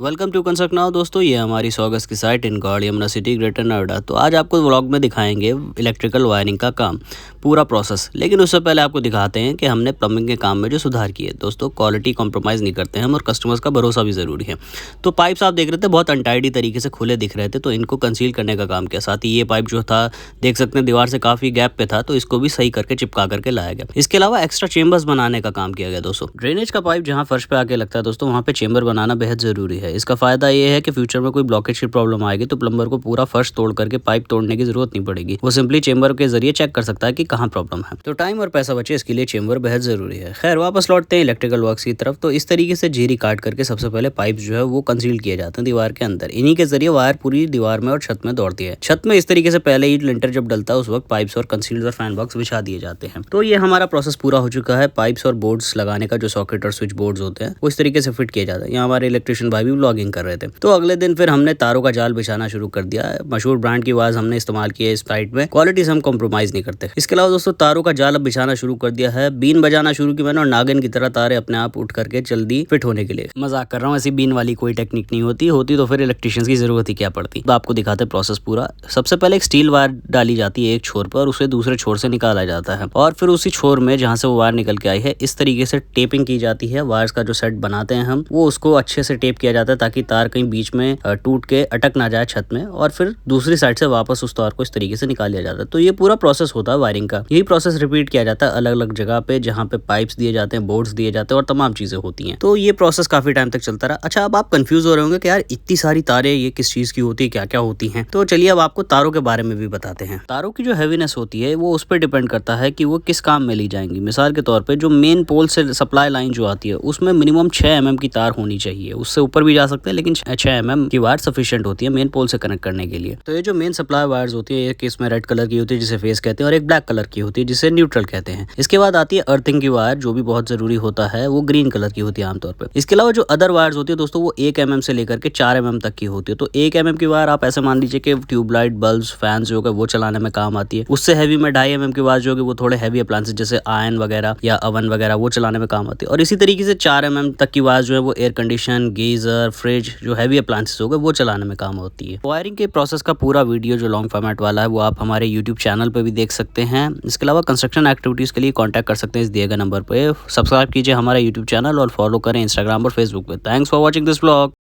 Welcome to construct now दोस्तों, ये हमारी 100 गज की साइट इन गौड़ यमुना सिटी ग्रेटर नोएडा। तो आज आपको व्लॉग में दिखाएंगे इलेक्ट्रिकल वायरिंग का काम, पूरा प्रोसेस। लेकिन उससे पहले आपको दिखाते हैं कि हमने प्लम्बिंग के काम में जो सुधार किए। दोस्तों, क्वालिटी कॉम्प्रोमाइज़ नहीं करते हैं हम, और कस्टमर्स का भरोसा भी ज़रूरी है। तो पाइप्स आप देख रहे थे बहुत अनटाइडी तरीके से खुले दिख रहे थे, तो इनको कंसील करने का काम किया। साथ ही ये पाइप जो था, देख सकते हैं दीवार से काफ़ी गैप पे था, तो इसको भी सही करके चिपका करके लाया गया। इसके अलावा एक्स्ट्रा चेंबर्स बनाने का काम किया गया। दोस्तों, ड्रेनेज का पाइप जहाँ फर्श पे आके लगता है दोस्तों, वहाँ पे चेंबर बनाना बेहद ज़रूरी है। इसका फ़ायदा ये है कि फ्यूचर में कोई ब्लॉकेज की प्रॉब्लम आएगी तो प्लम्बर को पूरा फर्श तोड़ करके पाइप तोड़ने की जरूरत नहीं पड़ेगी। वो सिंपली चेंबर के जरिए चेक कर सकता है कि कहाँ प्रॉब्लम है। तो टाइम और पैसा बचे, इसके लिए चेंबर बेहद जरूरी है। खैर, वापस लौटते हैं इलेक्ट्रिकल वर्क्स की तरफ। तो इस तरीके से जीरी काट करके सबसे पहले पाइप जो है वो कंसील किए जाते हैं दीवार के अंदर। इन्हीं के जरिए वायर पूरी दीवार में और छत में दौड़ती है। छत में इस तरीके से पहले ही लिंटर जब डलता है उस वक्त पाइप्स और कंसील्ड और फैन बॉक्स बिछा दिए जाते हैं। तो ये हमारा प्रोसेस पूरा हो चुका है। पाइप्स और बोर्ड्स लगाने का जो सॉकेट और स्विच बोर्ड्स होते हैं वो इस तरीके से फिट किए जाते हैं। यहाँ हमारे इलेक्ट्रिशियन भाई भी व्लॉगिंग कर रहे थे। तो अगले दिन फिर हमने तारों का जाल बिछाना शुरू कर दिया है। मशहूर ब्रांड की आवाज हमने इस्तेमाल की है इस साइट में। क्वालिटी से हम कॉम्प्रोमाइज नहीं करते। इसके अलावा दोस्तों, तारों का जाल अब बिछाना शुरू कर दिया है। बीन बजाना शुरू की मैंने, और नागिन की तरह तारे अपने आप उठ करके जल्दी फिट होने के लिए। मजाक कर रहा हूँ, ऐसी बीन वाली कोई टेक्निक नहीं होती तो फिर इलेक्ट्रिशियंस की जरूरत ही क्या पड़ती। तो आपको दिखाते प्रोसेस पूरा। सबसे पहले एक स्टील वायर डाली जाती है एक छोर पर, और उसे दूसरे छोर से निकाला जाता है, और फिर उसी छोर में जहाँ से वो वायर निकल के आई है इस तरीके से टेपिंग की जाती है। वायर्स का जो सेट बनाते हैं हम, वो उसको अच्छे से टेप किया जाता है ताकि तार कहीं बीच में टूट के अटक ना जाए छत में, और फिर दूसरी साइड से वापस उस तार को इस तरीके से निकाल लिया जाता है। तो ये पूरा प्रोसेस होता है वायरिंग का। यही प्रोसेस रिपीट किया जाता है अलग अलग जगह पे, जहाँ पे पाइप्स दिए जाते हैं, बोर्ड्स दिए जाते हैं और तमाम चीजें होती हैं। तो ये प्रोसेस काफी टाइम तक चलता रहा। अच्छा, अब आप कंफ्यूज हो रहे होंगे कि यार इतनी सारी तारें ये किस चीज की होती है, क्या क्या होती हैं। तो चलिए अब आपको तारों के बारे में भी बताते हैं। तारों की जो हैवीनेस होती है वो उस पर डिपेंड करता है कि वो किस काम में ली जाएंगी। मिसाल के तौर पर जो मेन पोल से सप्लाई लाइन जो आती है उसमें मिनिमम 6 mm की तार होनी चाहिए। उससे ऊपर भी जा सकते हैं, लेकिन 6 mm की वायर सफिशिएंट होती है मेन पोल से कनेक्ट करने के लिए। तो ये जो मेन सप्लाई वायर्स होती है, एक इसमें रेड कलर की होती है जिसे फेस कहते हैं, और एक ब्लैक कलर की होती है जिसे न्यूट्रल कहते हैं। इसके बाद आती है अर्थिंग की वायर, जो भी बहुत जरूरी होता है, वो ग्रीन कलर की होती है आमतौर पर। इसके अलावा जो अदर वायर्स होती है दोस्तों, वो 1 mm से लेकर के 4 mm तक की होती है। तो 1 mm की वायर आप ऐसे मान लीजिए कि ट्यूबलाइट, बल्ब, फैन जो है वो चलाने में काम आती है। उससे हैवी में 2.5 mm की वायर जो है वो थोड़े हैवी अप्लायंसेस जैसे आयरन वगैरह या अवन वगैरह वो चलाने में काम आती है। और इसी तरीके से 4 mm तक की वायर जो है वो एयर कंडीशन, गीजर, फ्रिज, जो हैवी अप्लायंसेस हो गए वो चलाने में काम होती है। वायरिंग के प्रोसेस का पूरा वीडियो जो लॉन्ग फॉर्मेट वाला है वो आप हमारे यूट्यूब चैनल पे भी देख सकते हैं। इसके अलावा कंस्ट्रक्शन एक्टिविटीज़ के लिए कांटेक्ट कर सकते हैं इस दिए गए नंबर पे। सब्सक्राइब कीजिए हमारा यूट्यूब चैनल और फॉलो करें इंस्टाग्राम और फेसबुक पे। Thanks for watching this vlog.